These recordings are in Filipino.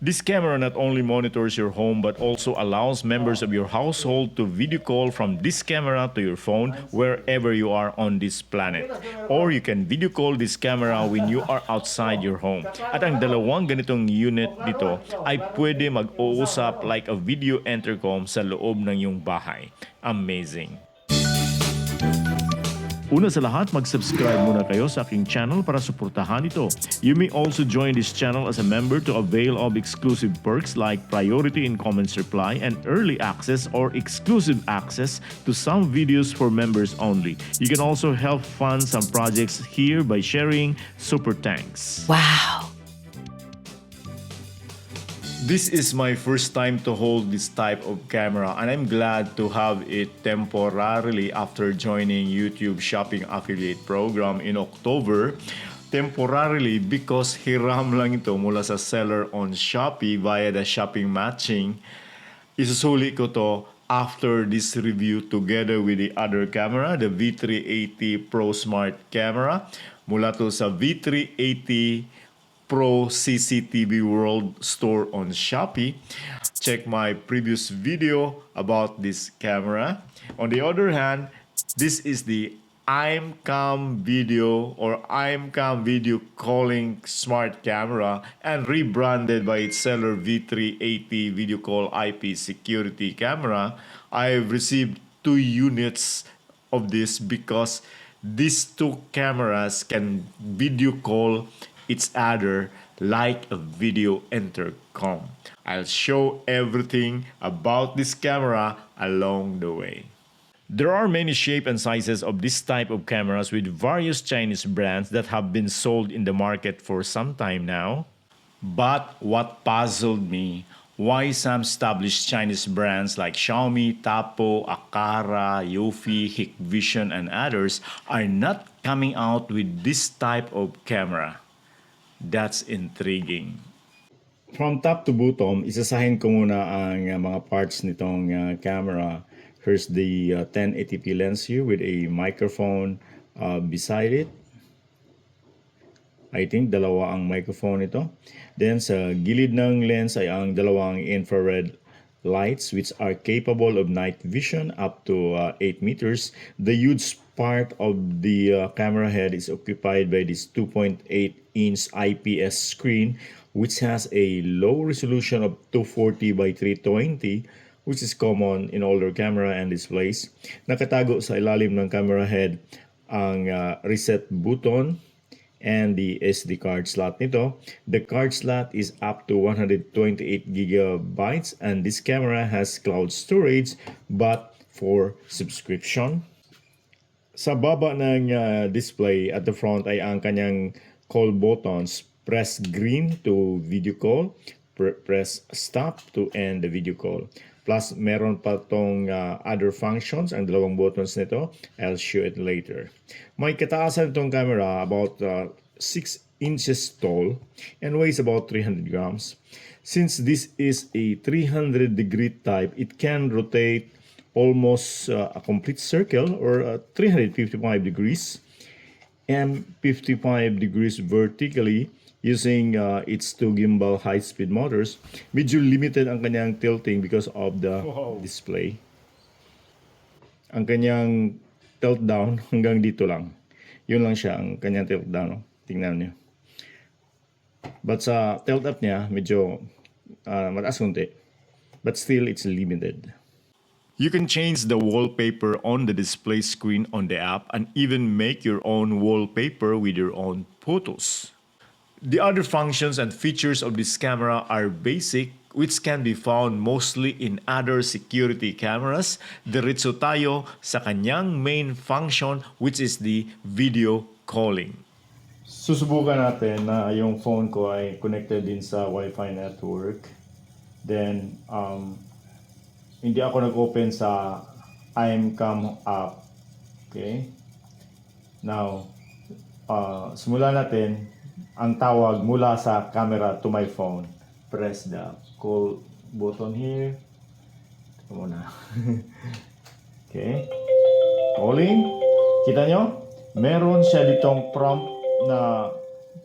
This camera not only monitors your home but also allows members of your household to video call from this camera to your phone wherever you are on this planet. Or you can video call this camera when you are outside your home. At ang dalawang ganitong unit dito ay pwede mag-uusap like a video intercom sa loob ng iyong bahay. Amazing! Una sa lahat, mag-subscribe muna kayo sa aking channel para suportahan ito. You may also join this channel as a member to avail of exclusive perks like priority in comments reply and early access or exclusive access to some videos for members only. You can also help fund some projects here by sharing super thanks. Wow. This is my first time to hold this type of camera and I'm glad to have it temporarily after joining YouTube Shopping Affiliate Program in October. Temporarily because hiram lang ito mula sa seller on Shopee via the shopping matching. Isusuli ko to after this review together with the other camera, the V380 Pro Smart camera. Mula to sa V380 Pro CCTV World Store on Shopee. Check my previous video about this camera. On the other hand, this is the IMCAM video or IMCAM video calling smart camera and rebranded by its seller V380 Video Call IP Security Camera. I've received 2 units of this because these 2 cameras can video call its other like a video intercom. I'll show everything about this camera along the way. There are many shape and sizes of this type of cameras with various Chinese brands that have been sold in the market for some time now. But what puzzled me, why some established Chinese brands like Xiaomi, Tapo, Akara, Yofi, Hikvision, and others are not coming out with this type of camera. That's intriguing. From top to bottom, isasahin ko muna ang mga parts nitong camera. Here's the 1080p lens here with a microphone beside it. I think dalawa ang microphone ito. Then sa gilid ng lens ay ang dalawang infrared lights which are capable of night vision up to 8 meters. The huge part of the camera head is occupied by this 2.8-inch IPS screen which has a low resolution of 240 by 320 which is common in older camera and displays. Nakatago sa ilalim ng camera head ang reset button and the SD card slot nito. The card slot is up to 128 gigabytes and this camera has cloud storage but for subscription. Sa baba ng display at the front ay ang kanyang call buttons. Press green to video call, press stop to end the video call. Plus, meron pa tong other functions, ang dalawang buttons nito. I'll show it later. May kataasan itong camera about 6 inches tall and weighs about 300 grams. Since this is a 300-degree type, it can rotate almost a complete circle or 355 degrees and 55 degrees vertically using its 2 gimbal high-speed motors. Medyo limited ang kanyang tilting because of the display. Ang kanyang tilt down hanggang dito lang. Yun lang siya, ang kanyang tilt down. Tingnan niyo. But sa tilt up niya, medyo mataas konti. But still, it's limited. You can change the wallpaper on the display screen on the app and even make your own wallpaper with your own photos. The other functions and features of this camera are basic, which can be found mostly in other security cameras. Diretso tayo sa kanyang main function, which is the video calling. Susubukan natin na yung phone ko ay connected din sa Wi-Fi network. Then, hindi ako nag-open sa IMCAM app. Okay? Now, simulan natin ang tawag mula sa camera to my phone. Press the call button here. Ito muna. Okay. Calling. Kita nyo? Meron siya ditong prompt na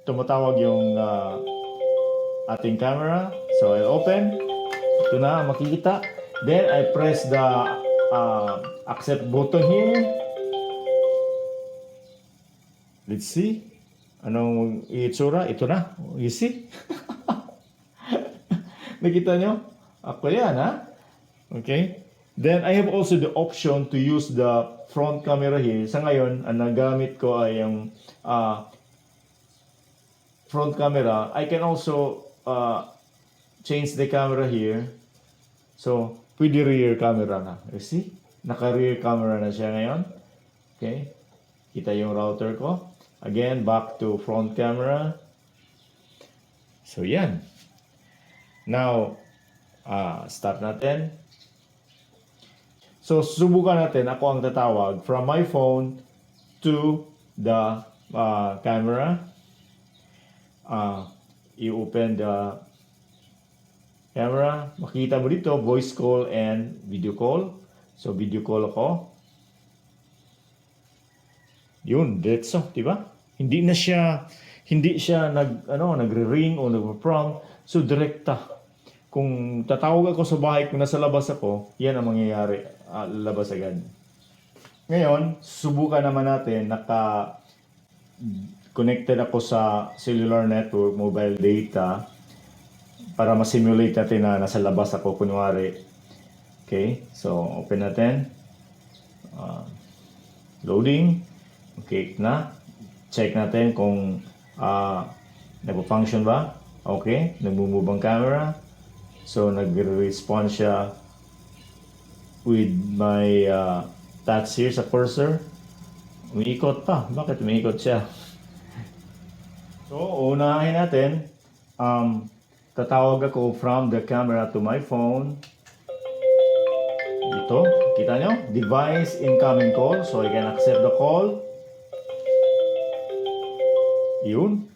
tumatawag yung ating camera. So I'll open. Ito na, makikita. Then I press the accept button here. Let's see. Anong itsura? Ito na. You see? Nakita nyo? Ako yan, ha? Okay. Then I have also the option to use the front camera here. Sa ngayon, ang nagamit ko ay yung front camera. I can also change the camera here. So, pwede rear camera na. You see? Naka-rear camera na siya ngayon. Okay. Kita yung router ko. Again, back to front camera. So, yan. Now, start natin. So, subukan natin. Ako ang tatawag from my phone to the camera. I-open the camera. Makita mo dito, voice call and video call. So, video call ako. Yun, diretso, di ba? Hindi siya nagre-ring o nagpo-prompt. So, direkta. Kung tatawag ako sa bahay, kung nasa labas ako, yan ang mangyayari. Labas agad. Ngayon, subukan naman natin, connected ako sa cellular network, mobile data, para ma-simulate natin na nasa labas ako, kunwari. Okay, so open natin. Loading. Okay na. Check natin kung nagpo-function ba. Okay, nagmo-move ang camera. So, nagre-respond siya with my touch here sa cursor. Umiikot pa. Bakit umiikot siya? So, unahin natin. Tatawag ako from the camera to my phone. Ito, kita nyo? Device incoming call. So, I can accept the call. Yun.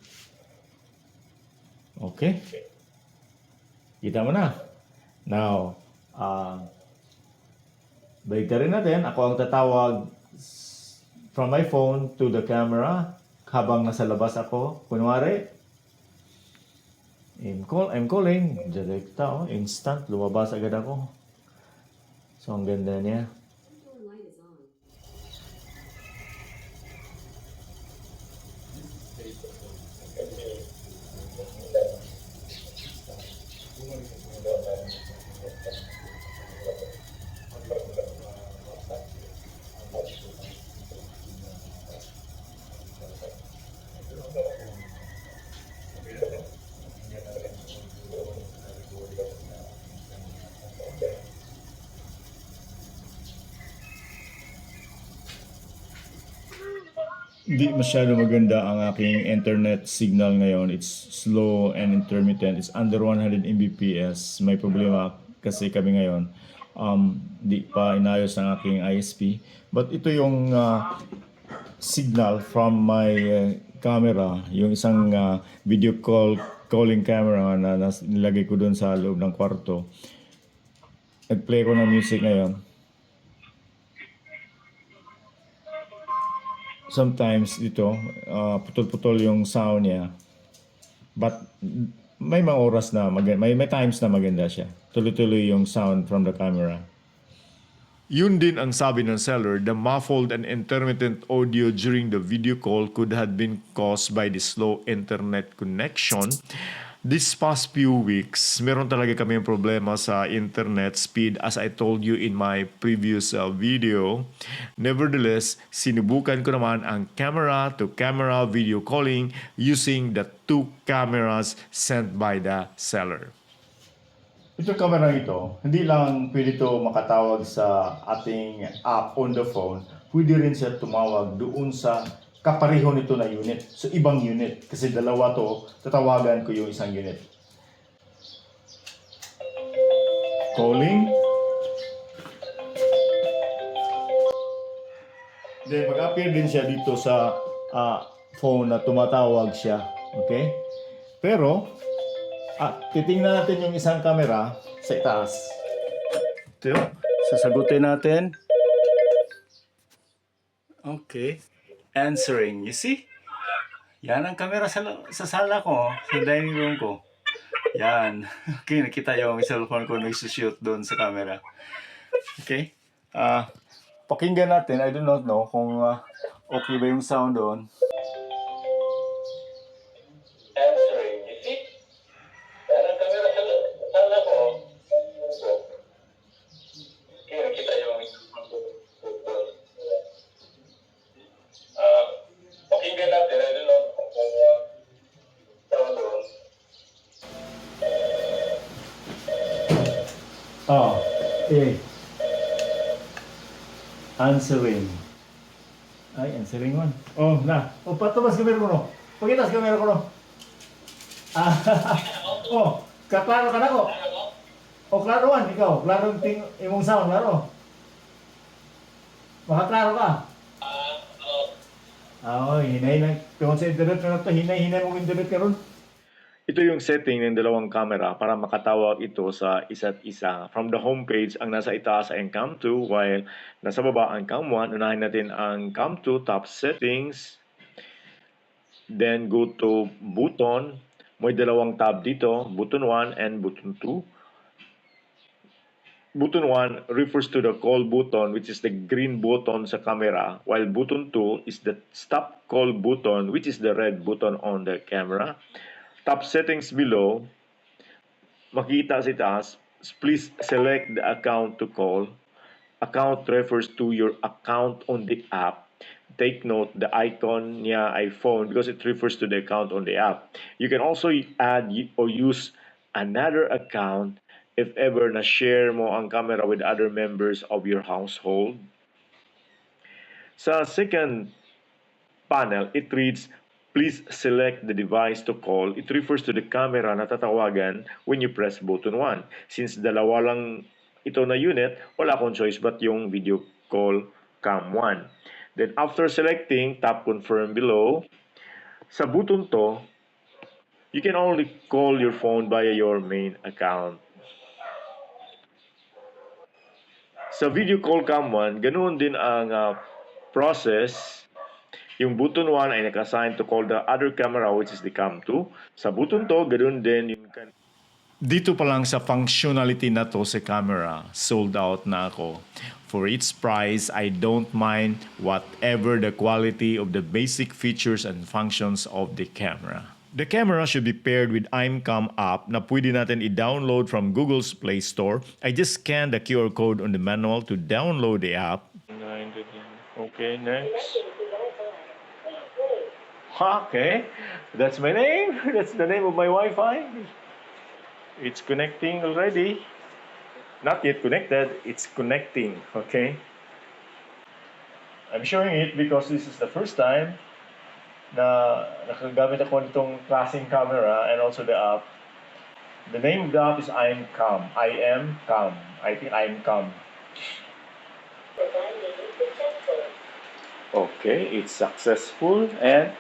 Okay. Kita mo na. Now, balik rin natin. Ako ang tatawag from my phone to the camera habang nasa labas ako. Kunwari, I'm calling. Direkta, instant. Lumabas agad ako. So, ang ganda niya. Hindi masyado maganda ang aking internet signal ngayon. It's slow and intermittent. It's under 100 Mbps. May problema kasi kami ngayon. Di pa inayos ng aking ISP. But ito yung signal from my camera. Yung isang video calling camera na nilagay ko doon sa loob ng kwarto. Nag-play ko ng music ngayon. Sometimes dito, putol-putol yung sound niya. But may mga oras na may times na maganda siya. Tuloy-tuloy yung sound from the camera. Yun din ang sabi ng seller, the muffled and intermittent audio during the video call could have been caused by the slow internet connection. These past few weeks, meron talaga kami problema sa internet speed as I told you in my previous video. Nevertheless, sinubukan ko naman ang camera-to-camera video calling using the two cameras sent by the seller. Itong camera ito, hindi lang pwede ito makatawag sa ating app on the phone, pwede rin siya tumawag doon sa kapareho nito na unit. So, ibang unit. Kasi dalawa to, tatawagan ko yung isang unit. Calling. Then, mag-appear din siya dito sa phone na tumatawag siya. Okay? Pero, titingnan natin yung isang camera sa itaas. Ito, sasagutin natin. Okay. Answering. You see? Yan ang camera sa sala ko, sa dining room ko. Yan. Okay, nakita yung cellphone ko nagsushoot doon sa camera. Okay. Pakinggan natin. I do not know kung okay ba yung sound doon. Answering. You see? Yan ang camera sa sala ko. Okay, nakita yung pakinggan natin. I do not know kung sound doon. Eh. Answering. Ay, answering one. Oh, na. O, patubas kamera ko no. Pagitas kamera ko no. Ah, oh, kaklaro ka na ko. O, klaro man, ikaw. Klaro yung imong sound, klaro. Makaklaro ka. Hinay na. Tungkol sa internet na ito, hinay mong internet ka ron. Ito yung setting ng dalawang camera para makatawag ito sa isa't isa. From the homepage, ang nasa itaas ay ang Cam 2, while nasa baba ang Cam 1. Unahin natin ang Cam 2, top settings. Then go to button. May dalawang tab dito, button 1 and button 2. Button 1 refers to the call button, which is the green button sa camera, while button 2 is the stop call button, which is the red button on the camera. Top settings below, makita sa taas, please select the account to call. Account refers to your account on the app. Take note, the icon niya ay phone because it refers to the account on the app. You can also add or use another account if ever na-share mo ang camera with other members of your household. Sa second panel, it reads, please select the device to call. It refers to the camera na tatawagan when you press button 1. Since dalawa lang ito na unit, wala akong choice but yung video call cam 1. Then after selecting, tap confirm below. Sa button to, you can only call your phone via your main account. Sa video call cam 1, ganoon din ang process. Yung button 1 ay naka-assign to call the other camera, which is the cam 2. Sa button to, ganoon din yung... Dito pa lang sa functionality na to sa camera, sold out na ako. For its price, I don't mind whatever the quality of the basic features and functions of the camera. The camera should be paired with IMCAM app na pwede natin i-download from Google's Play Store. I just scan the QR code on the manual to download the app. Okay, next. Okay, that's my name. That's the name of my Wi-Fi. It's connecting already. Not yet connected. It's connecting. Okay. I'm showing it because this is the first time na nakagamit ako nitong klaseng camera and also the app. The name of the app is IMCAM. IMCAM. I think IMCAM. Okay, it's successful and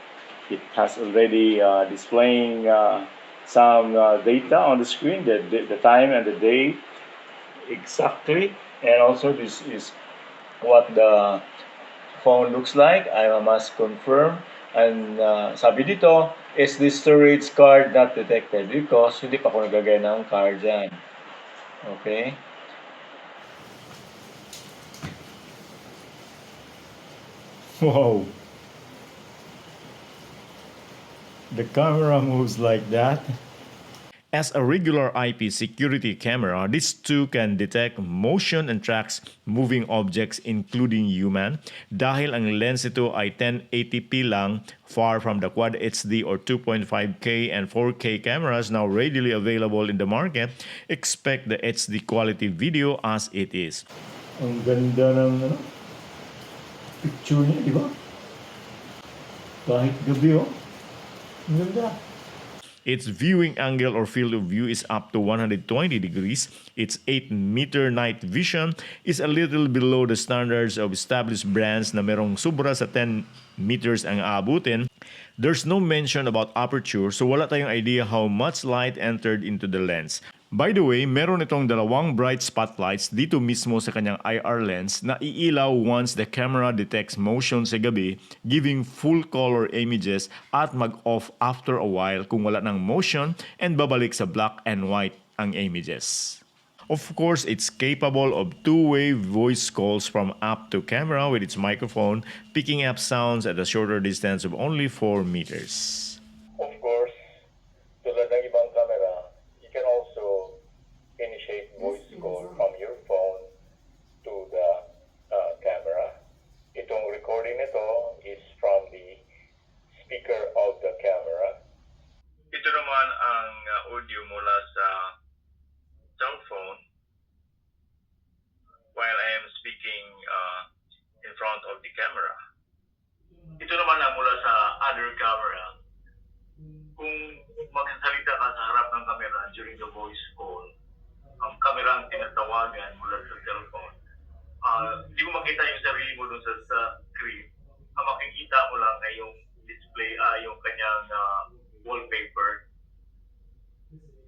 it has already displaying some data on the screen, the time and the day exactly, and also this is what the phone looks like. I must confirm, and sabi dito is the storage card not detected because hindi pa ako nagagay ng card dyan. Okay. Wow. The camera moves like that. As a regular IP security camera, this too can detect motion and tracks moving objects including human. Dahil ang lens ito ay 1080p lang, far from the Quad HD or 2.5K and 4K cameras now readily available in the market, expect the HD quality video as it is. Ang ganda ng picture niya, di ba? Kahit gabi Ang ganda. Its viewing angle or field of view is up to 120 degrees. Its 8-meter night vision is a little below the standards of established brands na merong sobra sa 10 meters ang aabutin. There's no mention about aperture, so wala tayong idea how much light entered into the lens. By the way, meron itong dalawang bright spotlights dito mismo sa kanyang IR lens na iilaw once the camera detects motion sa gabi, giving full color images at mag-off after a while kung wala ng motion and babalik sa black and white ang images. Of course, it's capable of two-way voice calls from app to camera with its microphone, picking up sounds at a shorter distance of only 4 meters. Of course, tulad ng ibang camera, you can also initiate voice call from your phone to the camera. Itong recording nito is from the speaker of the camera. Ito naman ang audio mula sa cell phone while I am speaking in front of the camera. Ito naman ang mula sa other camera. Kung magsasalita ka sa harap ng camera during the voice call, ang camera ang tinatawagan mula sa cellphone. Hindi mo makita yung sarili mo dun sa screen. Ang makikita mo lang ay yung display, yung kanyang wallpaper.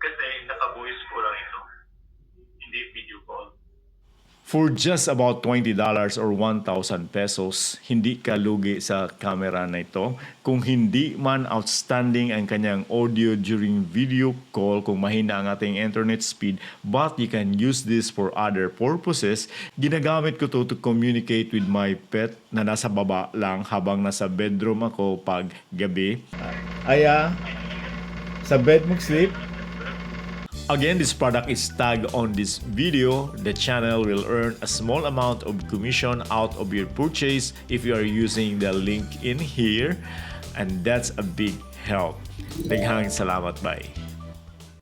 Kasi naka-voice call lang ito. Hindi video call. For just about $20 or 1,000 pesos, hindi ka lugi sa camera na ito. Kung hindi man outstanding ang kanyang audio during video call, kung mahina ang ating internet speed, but you can use this for other purposes, ginagamit ko to communicate with my pet na nasa baba lang habang nasa bedroom ako pag gabi. Sa bed mo sleep? Again, this product is tagged on this video. The channel will earn a small amount of commission out of your purchase if you are using the link in here. And that's a big help. Daghang salamat, bye.